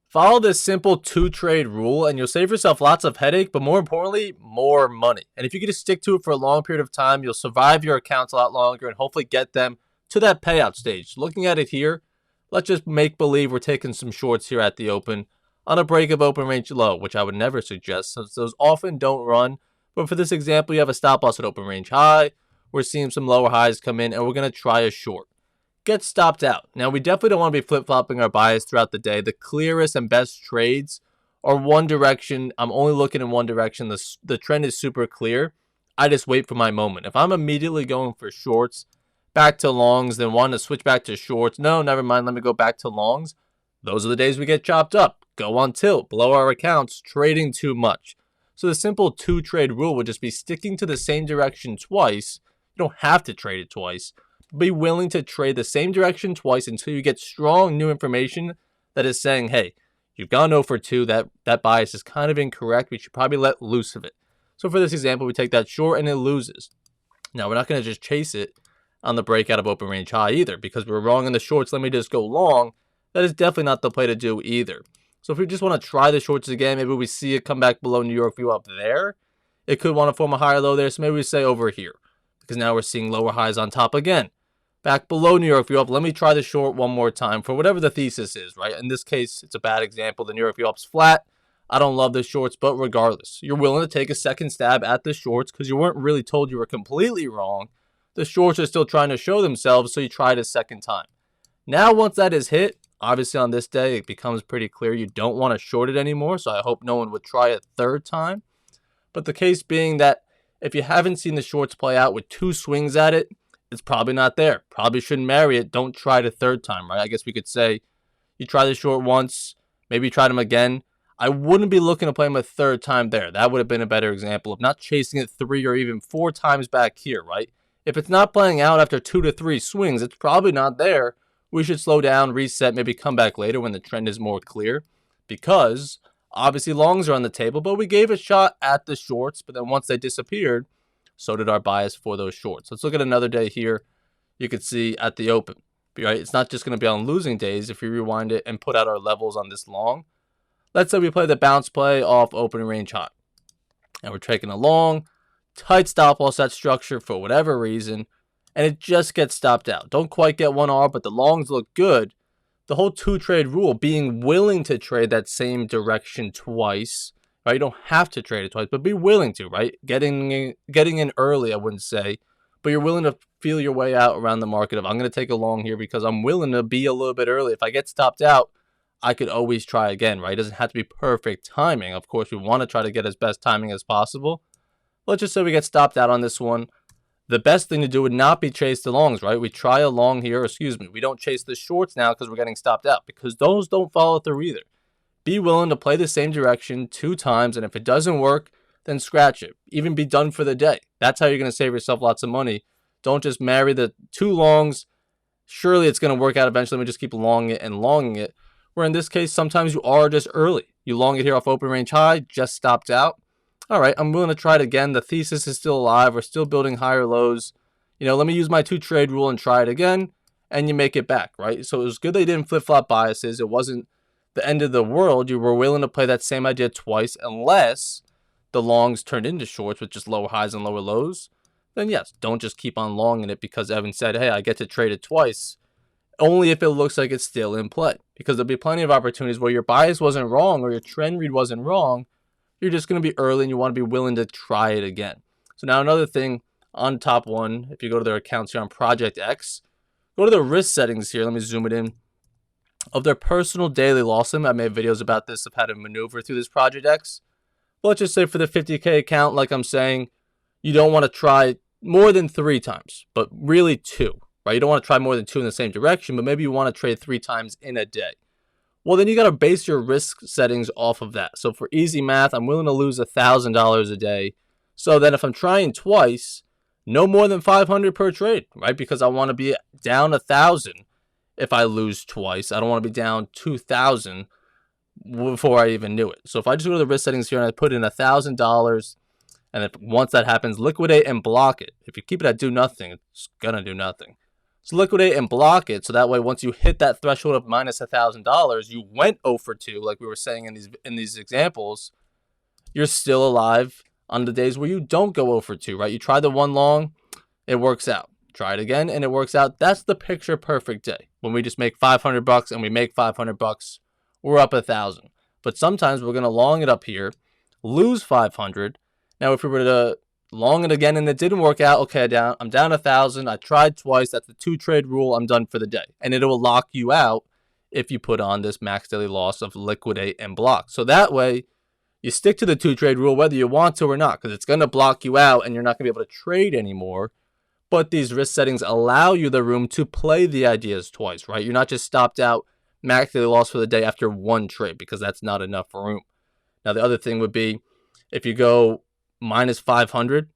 Follow this simple 2-trade rule and you'll save yourself lots of headache, but more importantly, more money. And if you can just stick to it for a long period of time, you'll survive your accounts a lot longer and hopefully get them to that payout stage. Looking at it here, let's just make believe we're taking some shorts here at the open on a break of open range low, which I would never suggest since those often don't run. But for this example, you have a stop loss at open range high. We're seeing some lower highs come in and we're going to try a short. Get stopped out. Now, we definitely don't want to be flip-flopping our bias throughout the day. The clearest and best trades are one direction. I'm only looking in one direction. The trend is super clear. I just wait for my moment. If I'm immediately going for shorts, back to longs, then want to switch back to shorts, no, never mind, let me go back to longs. Those are the days we get chopped up. Go on tilt, blow our accounts, trading too much. So the simple 2-trade rule would just be sticking to the same direction twice. You don't have to trade it twice. Be willing to trade the same direction twice until you get strong new information that is saying, hey, you've gone 0 for 2. That bias is kind of incorrect. We should probably let loose of it. So for this example, we take that short and it loses. Now, we're not going to just chase it on the breakout of open range high either because we're wrong in the shorts. Let me just go long. That is definitely not the play to do either. So if we just want to try the shorts again, maybe we see it come back below New York view up there. It could want to form a higher low there. So maybe we say over here because now we're seeing lower highs on top again. Back below New York view up, let me try the short one more time for whatever the thesis is, right? In this case, it's a bad example. The New York view up's flat. I don't love the shorts, but regardless, you're willing to take a second stab at the shorts because you weren't really told you were completely wrong. The shorts are still trying to show themselves, so you tried a second time. Now, once that is hit, obviously on this day, it becomes pretty clear you don't want to short it anymore, so I hope no one would try a third time. But the case being that if you haven't seen the shorts play out with 2 swings at it, it's probably not there. Probably shouldn't marry it. Don't try it a third time, right? I guess we could say you try the short once, maybe you tried them again. I wouldn't be looking to play them a third time there. That would have been a better example of not chasing it 3 or even 4 times back here, right? If it's not playing out after 2 to 3 swings, it's probably not there. We should slow down, reset, maybe come back later when the trend is more clear because obviously longs are on the table, but we gave a shot at the shorts, but then once they disappeared, so did our bias for those shorts. Let's look at another day here. You could see at the open, right? It's not just going to be on losing days. If we rewind it and put out our levels on this long, let's say we play the bounce play off opening range high. And we're taking a long, tight stop loss at structure for whatever reason, and it just gets stopped out. Don't quite get 1R, but the longs look good. The whole 2-trade rule, being willing to trade that same direction twice, right? You don't have to trade it twice, but be willing to, right? Getting in early, I wouldn't say, but you're willing to feel your way out around the market of I'm going to take a long here because I'm willing to be a little bit early. If I get stopped out, I could always try again, right? It doesn't have to be perfect timing. Of course, we want to try to get as best timing as possible. Let's just say we get stopped out on this one. The best thing to do would not be chase the longs, right? We try a long here, we don't chase the shorts now because we're getting stopped out because those don't follow through either. Be willing to play the same direction 2 times, and if it doesn't work, then scratch it. Even be done for the day. That's how you're going to save yourself lots of money. Don't just marry the 2 longs. Surely it's going to work out eventually. We just keep longing it and longing it. Where in this case, sometimes you are just early. You long it here off open range high, just stopped out. All right, I'm willing to try it again. The thesis is still alive. We're still building higher lows. Let me use my 2-trade rule and try it again, and you make it back, right? So it was good they didn't flip-flop biases. It wasn't the end of the world. You were willing to play that same idea twice unless the longs turned into shorts with just lower highs and lower lows. Then yes, don't just keep on longing it because Evan said, hey, I get to trade it twice. Only if it looks like it's still in play. Because there'll be plenty of opportunities where your bias wasn't wrong or your trend read wasn't wrong. You're just going to be early and you want to be willing to try it again. So now another thing on top one, if you go to their accounts here on Project X, go to the risk settings here. Let me zoom it in. Of their personal daily loss limit, I made videos about this of how to maneuver through this Project X. But let's just say for the 50K account, like I'm saying, you don't want to try more than 3 times, but really 2, right? You don't want to try more than 2 in the same direction, but maybe you want to trade 3 times in a day. Well, then you got to base your risk settings off of that. So for easy math, I'm willing to lose $1,000 a day. So then if I'm trying twice, no more than 500 per trade, right? Because I want to be down 1,000 if I lose twice. I don't want to be down 2,000 before I even knew it. So if I just go to the risk settings here and I put in $1,000, and if once that happens, liquidate and block it. If you keep it at do nothing, it's gonna do nothing. So liquidate and block it. So that way, once you hit that threshold of minus $1,000, you went 0 for 2, like we were saying in these examples. You're still alive on the days where you don't go 0 for 2, right? You try the one long, it works out. Try it again and it works out. That's the picture perfect day. When we just make $500 and we make $500, we're up 1,000. But sometimes we're going to long it up here, lose 500. Now, if we were to long it again and it didn't work out, okay, I'm down 1,000. I tried twice. That's the 2-trade rule. I'm done for the day. And it will lock you out if you put on this max daily loss of liquidate and block. So that way, you stick to the 2-trade rule whether you want to or not, because it's going to block you out and you're not going to be able to trade anymore. But these risk settings allow you the room to play the ideas twice, right? You're not just stopped out, max daily loss for the day after one trade, because that's not enough room. Now, the other thing would be if you go minus 500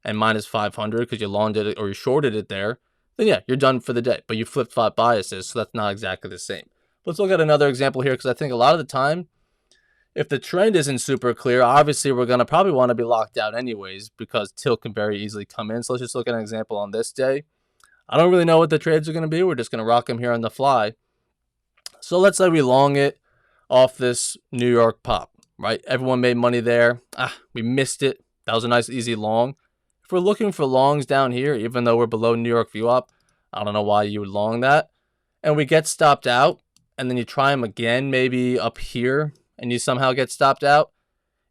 and minus 500 because you longed it or you shorted it there, then yeah, you're done for the day. But you flip-flop biases, so that's not exactly the same. Let's look at another example here, because I think a lot of the time, if the trend isn't super clear, obviously we're going to probably want to be locked out anyways, because tilt can very easily come in. So let's just look at an example on this day. I don't really know what the trades are going to be. We're just going to rock them here on the fly. So let's say we long it off this New York pop, right? Everyone made money there. We missed it. That was a nice easy long. If we're looking for longs down here, even though we're below New York VWAP, I don't know why you would long that. And we get stopped out, and then you try them again, maybe up here, and you somehow get stopped out.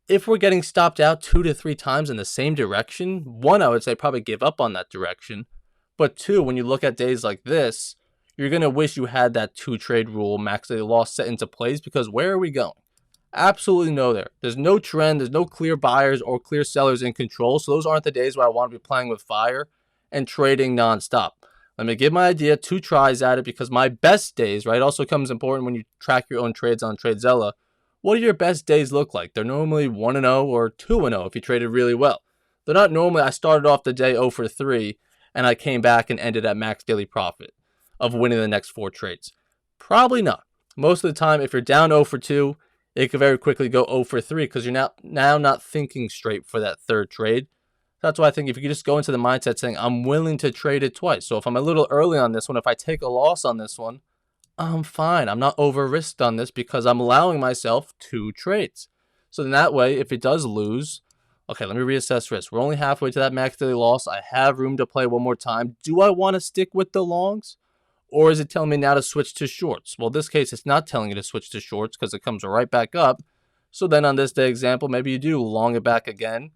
If we're getting stopped out 2 to 3 times in the same direction, one, I would say probably give up on that direction. But two, when you look at days like this, you're going to wish you had that 2-trade rule max daily loss set into place, because where are we going? Absolutely no there. There's no trend. There's no clear buyers or clear sellers in control. So those aren't the days where I want to be playing with fire and trading nonstop. Let me give my idea 2 tries at it, because my best days, right, also comes important when you track your own trades on TradeZella. What do your best days look like? They're normally 1-0 or 2-0 if you traded really well. They're not normally, I started off the day 0 for 3 and I came back and ended at max daily profit of winning the next 4 trades. Probably not. Most of the time, if you're down 0 for 2, it could very quickly go 0 for 3 because you're now not thinking straight for that third trade. That's why I think if you could just go into the mindset saying, I'm willing to trade it twice. So if I'm a little early on this one, if I take a loss on this one, I'm fine. I'm not over risked on this because I'm allowing myself 2 trades. So then that way, if it does lose, okay, let me reassess risk. We're only halfway to that max daily loss. I have room to play one more time. Do I want to stick with the longs? Or is it telling me now to switch to shorts? Well, in this case, it's not telling you to switch to shorts because it comes right back up. So then on this day example, maybe you do long it back again.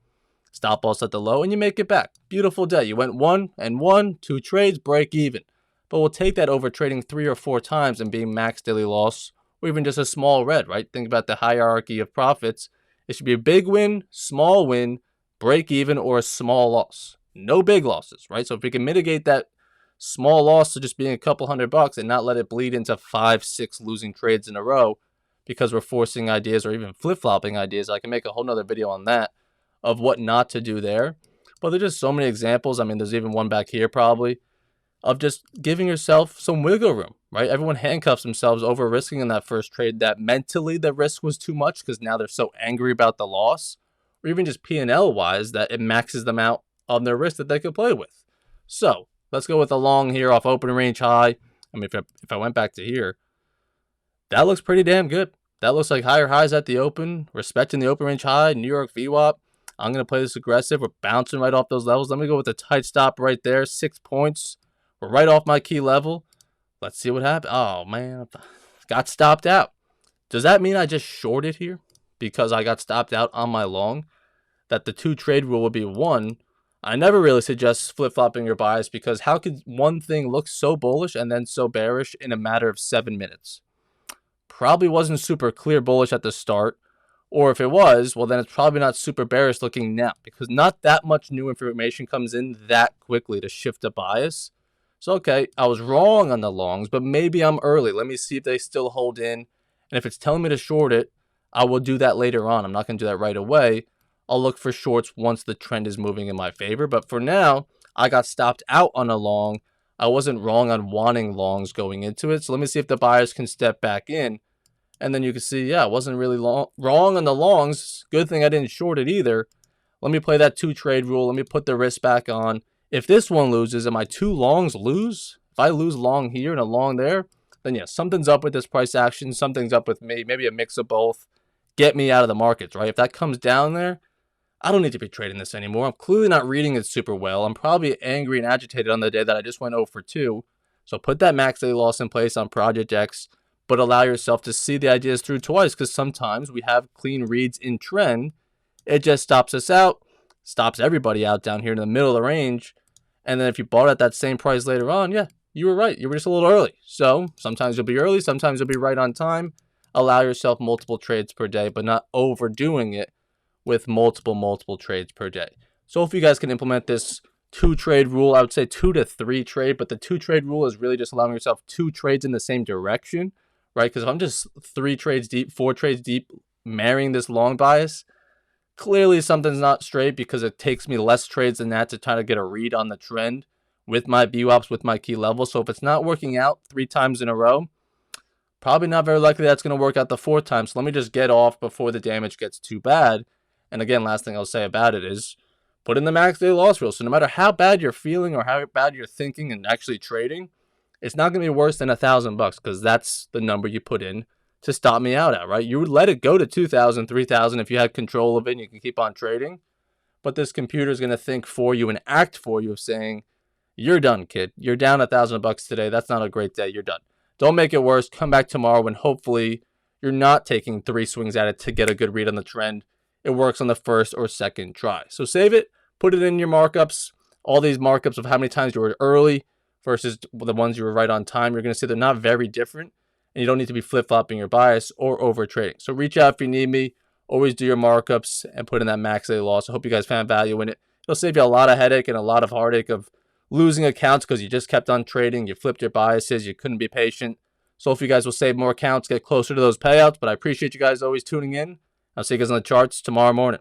Stop loss at the low and you make it back. Beautiful day. You went 1 and 1, 2 trades, break even. But we'll take that over trading 3 or 4 times and being max daily loss, or even just a small red, right? Think about the hierarchy of profits. It should be a big win, small win, break even, or a small loss. No big losses, right? So if we can mitigate that small loss to just being a couple $100 and not let it bleed into 5, 6 losing trades in a row because we're forcing ideas or even flip-flopping ideas, I can make a whole nother video on that of what not to do there. But there's just so many examples. I mean, there's even one back here probably of just giving yourself some wiggle room, right? Everyone handcuffs themselves over risking in that first trade that mentally the risk was too much because now they're so angry about the loss, or even just P&L wise that it maxes them out on their risk that they could play with. So let's go with a long here off open range high. I mean, if I went back to here, that looks pretty damn good. That looks like higher highs at the open, respecting the open range high, New York VWAP. I'm going to play this aggressive. We're bouncing right off those levels. Let me go with a tight stop right there, 6 points. We're right off my key level. Let's see what happens. Oh, man, got stopped out. Does that mean I just shorted here because I got stopped out on my long? That the 2-trade rule would be 1. I never really suggest flip-flopping your bias because how could one thing look so bullish and then so bearish in a matter of 7 minutes? Probably wasn't super clear bullish at the start. Or if it was, well, then it's probably not super bearish looking now because not that much new information comes in that quickly to shift a bias. So, okay, I was wrong on the longs, but maybe I'm early. Let me see if they still hold in. And if it's telling me to short it, I will do that later on. I'm not going to do that right away. I'll look for shorts once the trend is moving in my favor. But for now, I got stopped out on a long. I wasn't wrong on wanting longs going into it. So let me see if the buyers can step back in. And then you can see, yeah, I wasn't really wrong on the longs. Good thing I didn't short it either. Let me play that 2-trade rule. Let me put the risk back on. If this one loses and my 2 longs lose, If I lose long here and a long there, then yeah, something's up with this price action. Something's up with me. Maybe a mix of both. Get me out of the markets, right? If that comes down there, I don't need to be trading this anymore. I'm clearly not reading it super well. I'm probably angry and agitated on the day that I just went 0 for 2. So put that max daily loss in place on Project X, but allow yourself to see the ideas through twice, because sometimes we have clean reads in trend. It just stops us out, stops everybody out down here in the middle of the range. And then if you bought at that same price later on, yeah, you were right. You were just a little early. So sometimes you'll be early, sometimes you'll be right on time. Allow yourself multiple trades per day, but not overdoing it with multiple trades per day. So if you guys can implement this 2-trade rule, I would say 2 to 3 trade, but the 2-trade rule is really just allowing yourself 2 trades in the same direction, right? Because if I'm just 3 trades deep, 4 trades deep, marrying this long bias, clearly something's not straight, because it takes me less trades than that to try to get a read on the trend with my VWAPs, with my key levels. So if it's not working out 3 times in a row, probably not very likely that's going to work out the 4th time. So let me just get off before the damage gets too bad. And again, last thing I'll say about it is put in the max daily loss rule. So no matter how bad you're feeling or how bad you're thinking and actually trading, it's not going to be worse than $1,000, because that's the number you put in to stop me out at, right? You would let it go to 2,000, 3,000 if you had control of it and you can keep on trading. But this computer is going to think for you and act for you of saying, you're done, kid. You're down $1,000 today. That's not a great day. You're done. Don't make it worse. Come back tomorrow when hopefully you're not taking 3 swings at it to get a good read on the trend. It works on the 1st or 2nd try. So save it, put it in your markups. All these markups of how many times you were early versus the ones you were right on time, you're going to see they're not very different, and you don't need to be flip-flopping your bias or over trading. So reach out if you need me. Always do your markups and put in that max daily loss. I hope you guys found value in it. It'll save you a lot of headache and a lot of heartache of losing accounts because you just kept on trading, you flipped your biases, you couldn't be patient. So if you guys will save more accounts, get closer to those payouts. But I appreciate you guys always tuning in. I'll see you guys on the charts tomorrow morning.